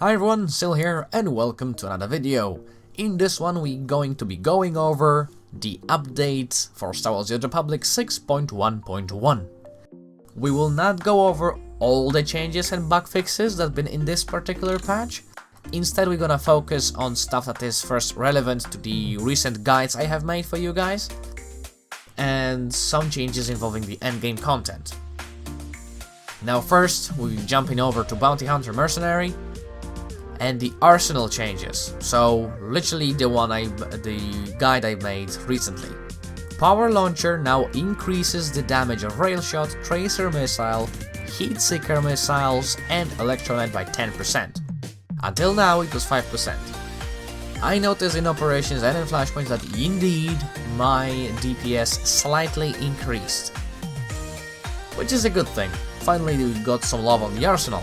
Hi everyone, still here and welcome to another video. In this one we're going to be going over the update for Star Wars: The Old Republic 6.1.1. We will not go over all the changes and bug fixes that have been in this particular patch. Instead we're gonna focus on stuff that is first relevant to the recent guides I have made for you guys, and some changes involving the endgame content. Now first, we're jumping over to Bounty Hunter Mercenary and the arsenal changes. So literally the guide I made recently. Power Launcher now increases the damage of Railshot, Tracer Missile, Heat Seeker Missiles and Electronet by 10%. Until now it was 5%. I noticed in operations and in flashpoints that indeed my DPS slightly increased, which is a good thing. Finally we got some love on the arsenal.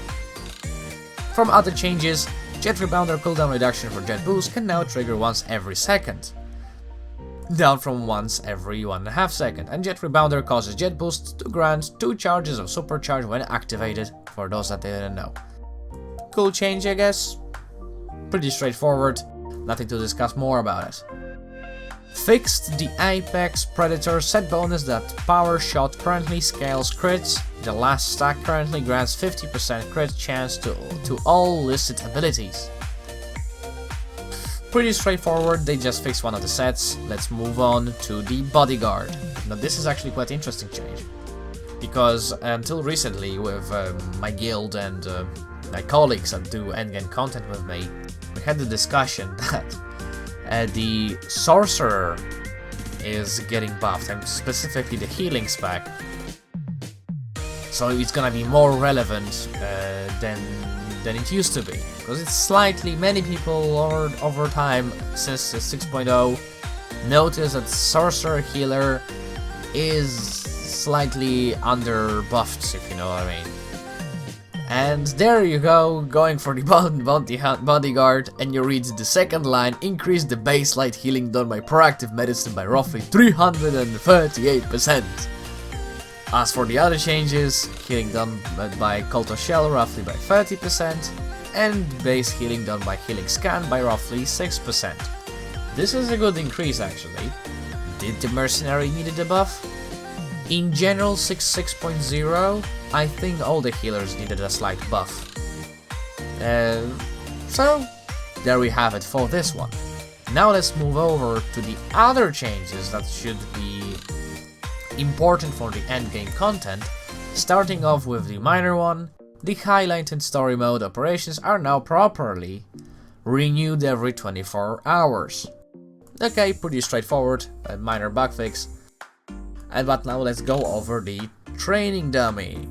From other changes, Jet Rebounder cooldown reduction for Jet Boost can now trigger once every second, down from once every 1.5 seconds, and Jet Rebounder causes Jet Boost to grant 2 charges of Supercharge when activated, for those that didn't know. Cool change, I guess. Pretty straightforward, nothing to discuss more about it. Fixed the Apex Predator set bonus that Power Shot currently scales crits. The last stack currently grants 50% crit chance to all listed abilities. Pretty straightforward, they just fixed one of the sets. Let's move on to the Bodyguard. Now this is actually quite interesting change, because until recently with my guild and my colleagues that do endgame content with me, we had the discussion that the Sorcerer is getting buffed, and specifically the healing spec. So it's gonna be more relevant than it used to be, because it's slightly, many people over time since 6.0 notice that Sorcerer Healer is slightly under buffed, if you know what I mean. And there you go, going for the Bodyguard, and you read the second line: increase the base light healing done by proactive medicine by roughly 338%. As for the other changes, healing done by Cult of Shell roughly by 30%, and base healing done by Healing Scan by roughly 6%. This is a good increase actually. Did the Mercenary need a debuff? In general 6.0, I think all the healers needed a slight buff. So, there we have it for this one. Now let's move over to the other changes that should be important for the endgame content, starting off with the minor one. The highlight and story mode operations are now properly renewed every 24 hours. Okay, pretty straightforward, a minor bug fix. But now let's go over the Training Dummy.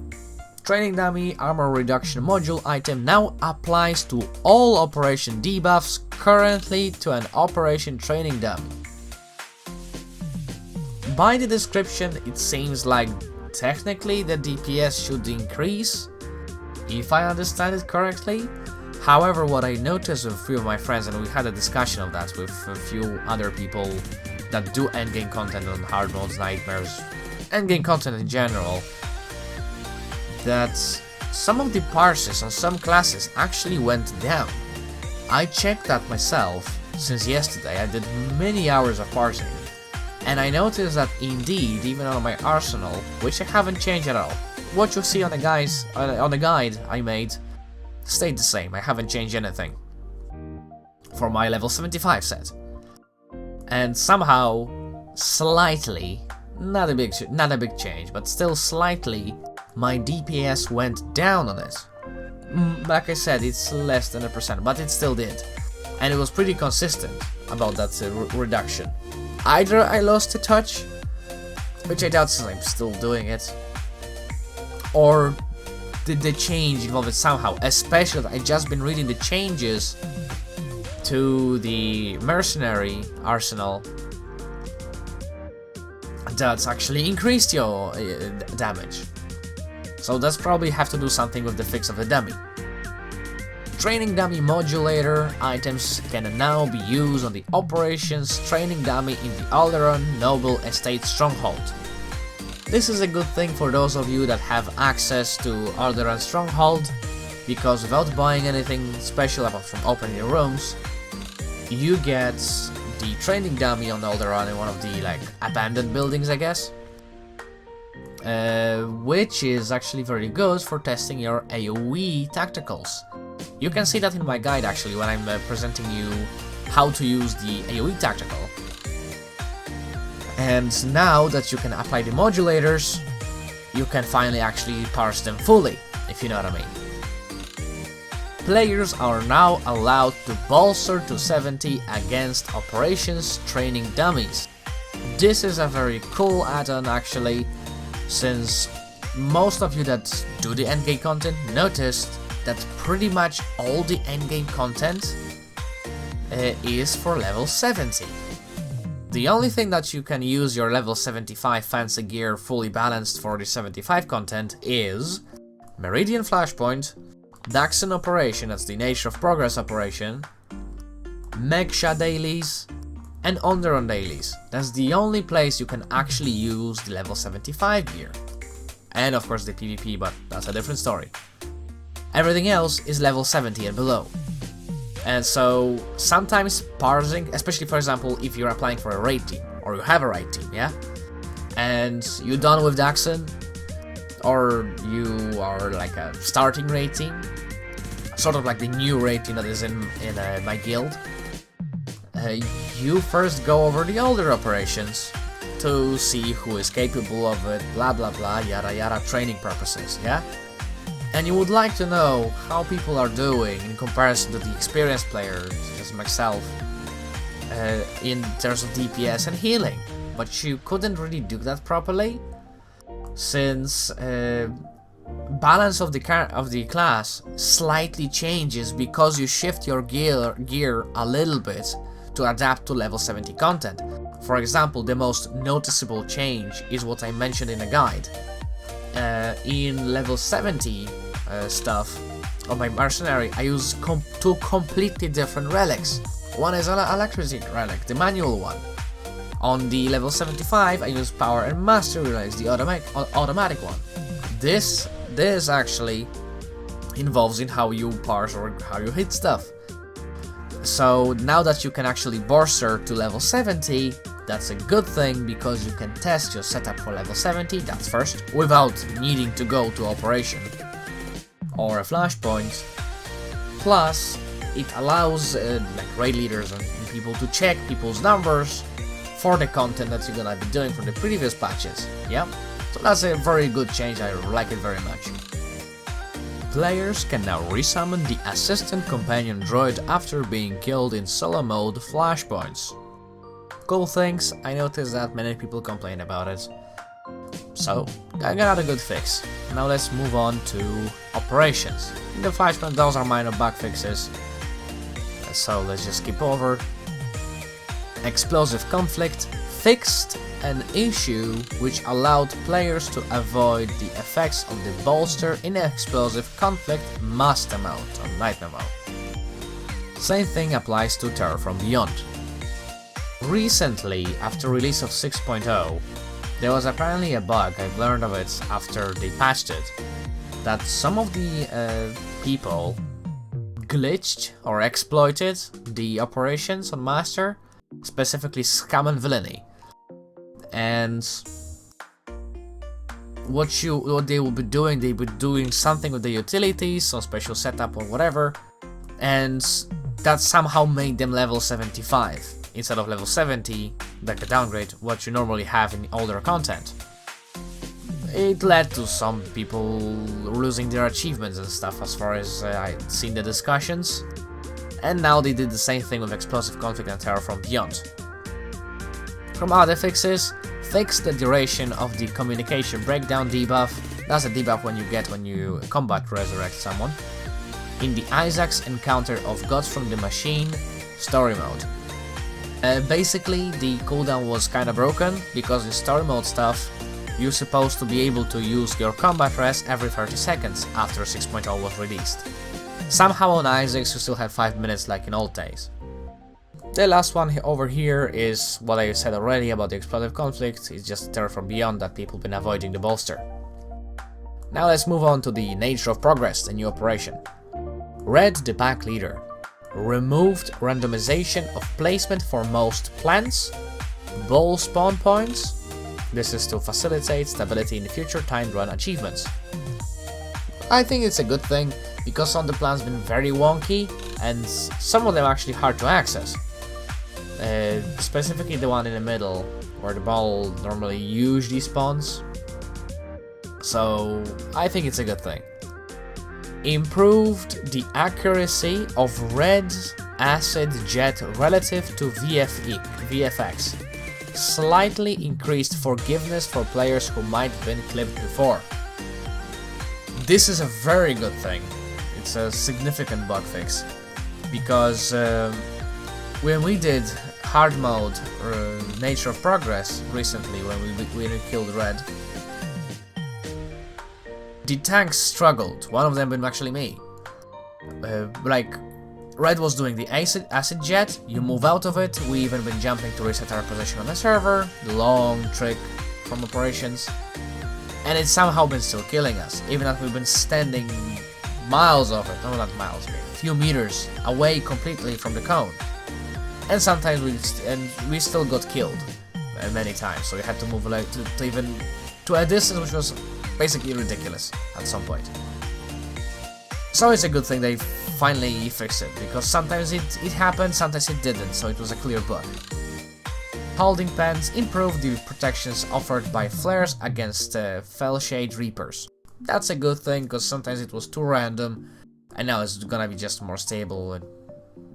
Training Dummy armor reduction module item now applies to all operation debuffs currently to an operation Training Dummy. By the description it seems like technically the DPS should increase, if I understand it correctly. However, what I noticed with a few of my friends, and we had a discussion of that with a few other people that do endgame content on hard modes, nightmares, endgame content in general, that some of the parses on some classes actually went down. I checked that myself since yesterday. I did many hours of parsing, and I noticed that indeed, even on my arsenal, which I haven't changed at all, what you see on the guide I made stayed the same. I haven't changed anything for my level 75 set. And somehow, slightly, not a big change, but still slightly, my DPS went down on it. Like I said, it's less than 1%, but it still did. And it was pretty consistent about that reduction. Either I lost a touch, which I doubt since I'm still doing it, or did the change involve it somehow, especially that I just been reading the changes to the Mercenary arsenal that's actually increased your damage. So that's probably have to do something with the fix of the dummy. Training Dummy Modulator items can now be used on the Operations Training Dummy in the Alderaan Noble Estate Stronghold. This is a good thing for those of you that have access to Alderaan Stronghold because without buying anything special apart from opening the rooms, you get the training dummy on Alderaan in one of the like abandoned buildings, I guess, which is actually very good for testing your AoE tacticals. You can see that in my guide actually when I'm presenting you how to use the AoE tactical. And now that you can apply the modulators, you can finally actually parse them fully, if you know what I mean. Players are now allowed to bolster to 70 against operations training dummies. This is a very cool add-on actually, since most of you that do the endgame content noticed that pretty much all the endgame content is for level 70. The only thing that you can use your level 75 fancy gear fully balanced for the 75 content is Meridian Flashpoint, Daxon Operation, that's the Nature of Progress operation, Megsha dailies, and Onderon dailies. That's the only place you can actually use the level 75 gear. And of course the PvP, but that's a different story. Everything else is level 70 and below. And so sometimes parsing, especially for example if you're applying for a raid team, or you have a raid team, yeah? And you're done with Daxon, or you are like a starting raid team, sort of like the new raid team that is in my guild, you first go over the older operations to see who is capable of it, blah blah blah, yada yada, training purposes, yeah? And you would like to know how people are doing in comparison to the experienced players, such as myself, in terms of DPS and healing, but you couldn't really do that properly, since balance of the class slightly changes because you shift your gear a little bit to adapt to level 70 content. For example, the most noticeable change is what I mentioned in the guide. In level 70 stuff on my mercenary, I use two completely different relics. One is an electricity relic, the manual one. On the level 75, I use power and mastery relics, the automatic one. This actually involves in how you parse or how you hit stuff. So now that you can actually bolster to level 70, that's a good thing because you can test your setup for level 70, that's first, without needing to go to operation or a flashpoint. Plus, it allows like raid leaders and people to check people's numbers for the content that you're gonna be doing from the previous patches, yeah? So that's a very good change, I like it very much. Players can now resummon the assistant companion droid after being killed in solo mode flashpoints. Cool things, I noticed that many people complain about it. So, I got a good fix. Now let's move on to operations. In the flashpoint, those are minor bug fixes. So let's just skip over. Explosive conflict fixed an issue which allowed players to avoid the effects of the bolster in explosive conflict master mode on nightmare mode. Same thing applies to Terror from Beyond. Recently, after release of 6.0, there was apparently a bug, I've learned of it after they patched it, that some of the people glitched or exploited the operations on Master, specifically Scam and Villainy. And what they will be doing, they will be doing something with the utilities, some special setup or whatever, and that somehow made them level 75 instead of level 70, like a downgrade, what you normally have in older content. It led to some people losing their achievements and stuff, as far as I'd seen the discussions, and now they did the same thing with Explosive Conflict and Terror from Beyond. From other fixes, fix the duration of the communication breakdown debuff. That's a debuff when you get when you combat resurrect someone. In the Isaac's Encounter of Gods from the Machine story mode. Basically, the cooldown was kinda broken, because in story mode stuff, you're supposed to be able to use your combat rest every 30 seconds after 6.0 was released. Somehow on Isaac's you still have 5 minutes like in old days. The last one over here is what I said already about the Explosive Conflict, it's just Terror from Beyond that people been avoiding the bolster. Now let's move on to the Nature of Progress, the new operation. Red, the pack leader, removed randomization of placement for most plants, ball spawn points. This is to facilitate stability in the future timed run achievements. I think it's a good thing, because some of the plants have been very wonky, and some of them are actually hard to access. Specifically the one in the middle, where the ball normally usually spawns. So I think it's a good thing. Improved the accuracy of red acid jet relative to VFX. Slightly increased forgiveness for players who might have been clipped before. This is a very good thing. It's a significant bug fix, because when we did hard mode Nature of Progress recently, when we killed red, the tanks struggled. One of them being actually me. Like, red was doing the acid jet, you move out of it, we even been jumping to reset our position on the server, the long trick from operations, and it's somehow been still killing us, even if we've been standing miles of it, no, not miles, a few meters away completely from the cone. And sometimes we still got killed many times, so we had to move like to even to a distance which was basically ridiculous at some point. So it's a good thing they finally fixed it, because sometimes it happened, sometimes it didn't, so it was a clear bug. Holding pens improved the protections offered by flares against Fellshade Reapers. That's a good thing, because sometimes it was too random, and now it's gonna be just more stable and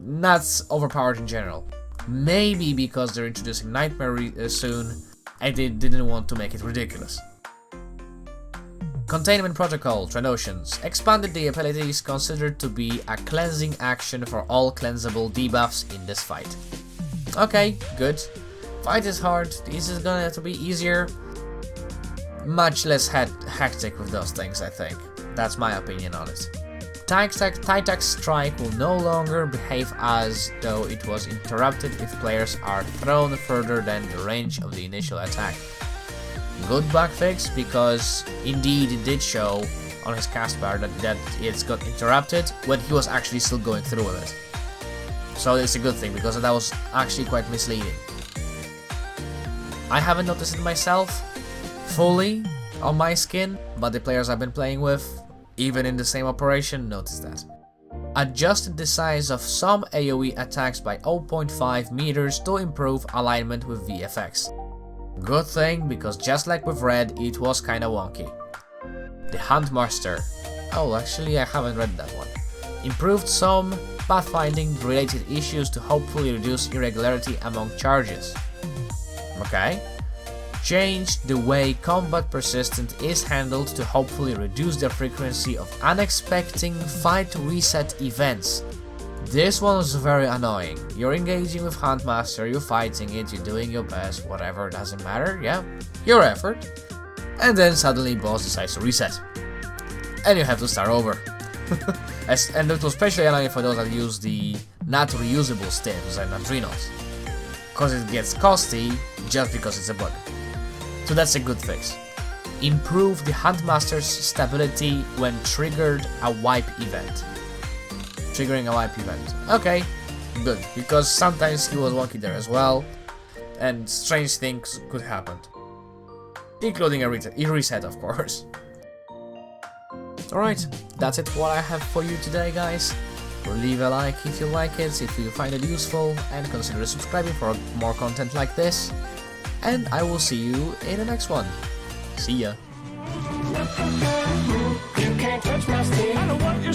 not overpowered in general. Maybe because they're introducing Nightmare soon, and they didn't want to make it ridiculous. Containment Protocol, Trandoshan's, expanded the abilities considered to be a cleansing action for all cleansable debuffs in this fight. Okay, good. Fight is hard, this is gonna have to be easier. Much less hectic with those things, I think. That's my opinion on it. Titac Strike will no longer behave as though it was interrupted if players are thrown further than the range of the initial attack. Good bug fix, because indeed it did show on his cast bar that it's got interrupted when he was actually still going through with it. So it's a good thing, because that was actually quite misleading. I haven't noticed it myself fully on my skin, but the players I've been playing with, even in the same operation, noticed that. Adjusted the size of some AoE attacks by 0.5 meters to improve alignment with VFX. Good thing, because just like with red, it was kinda wonky. The Huntmaster. Oh, actually I haven't read that one. Improved some pathfinding related issues to hopefully reduce irregularity among charges. Okay. Changed the way combat persistent is handled to hopefully reduce the frequency of unexpected fight reset events. This one was very annoying. You're engaging with Huntmaster, you're fighting it, you're doing your best, whatever, doesn't matter, yeah, your effort. And then suddenly boss decides to reset. And you have to start over. And it was especially annoying for those that use the not reusable stims and adrenals, because it gets costly just because it's a bug. So that's a good fix. Improve the Huntmaster's stability when triggered a wipe event. Triggering a wipe event. Okay, good, because sometimes he was wonky there as well, and strange things could happen. Including a reset, of course. Alright, that's it what I have for you today, guys. Leave a like if you like it, if you find it useful, and consider subscribing for more content like this. And I will see you in the next one. See ya. You can't touch my skin. I know what you're